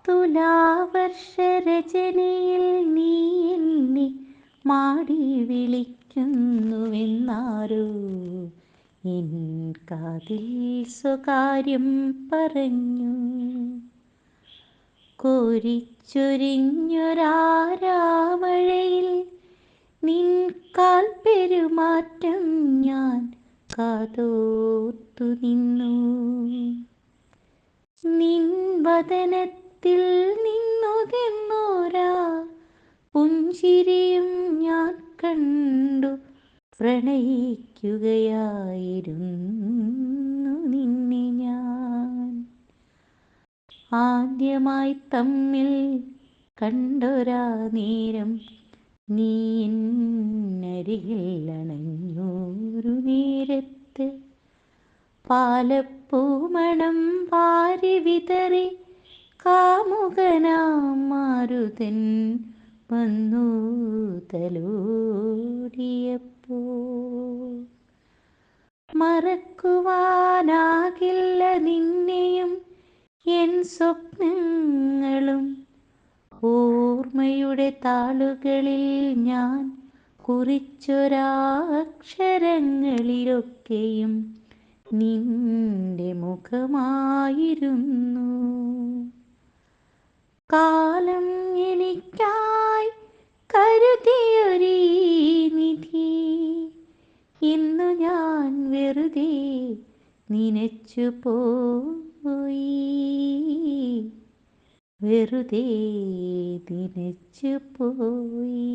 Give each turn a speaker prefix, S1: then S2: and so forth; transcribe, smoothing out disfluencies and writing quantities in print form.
S1: തുലാവർഷരചനയിൽ നീ എന്നെ മാടി വിളിക്കുന്നുവെന്നാരോ എൻ കാതിൽ സ്വകാര്യം പറഞ്ഞു. കോരിച്ചൊരിഞ്ഞൊരാരാമഴയിൽ നിൻ കാൽ പെരുമാറ്റം ഞാൻ കാതോർത്തു നിന്നു. നിൻ വദനത്തിൽ നിന്നുതിർന്നോരാ പുഞ്ചിരിയും ഞാൻ കണ്ടു പ്രണയിക്കുകയായിരുന്നു നിന്നെ ഞാൻ. ആദ്യമായി തമ്മിൽ കണ്ടൊരാ നേരം നീ എന്നരികിൽ അണഞ്ഞൊരു നേരത്ത് പാലപ്പൂമണം വാരി വിതറി കാമുകനാം മാരുതൻ വന്നു തലോടിയപ്പോൾ മറക്കുവാനാകില്ല നിന്നെയും എൻ സ്വപ്നങ്ങളും. ഓർമ്മയുടെ താളുകളിൽ ഞാൻ കുറിച്ചൊരാക്ഷരങ്ങളിലൊക്കെയും നിന്റെ മുഖമായിരുന്നു. കാലം എനിക്കായി കരുതിയൊരീ നിധി ഇന്നു ഞാൻ വെറുതെ നനച്ചു പോയി, വെറുതെ നനച്ചു പോയി.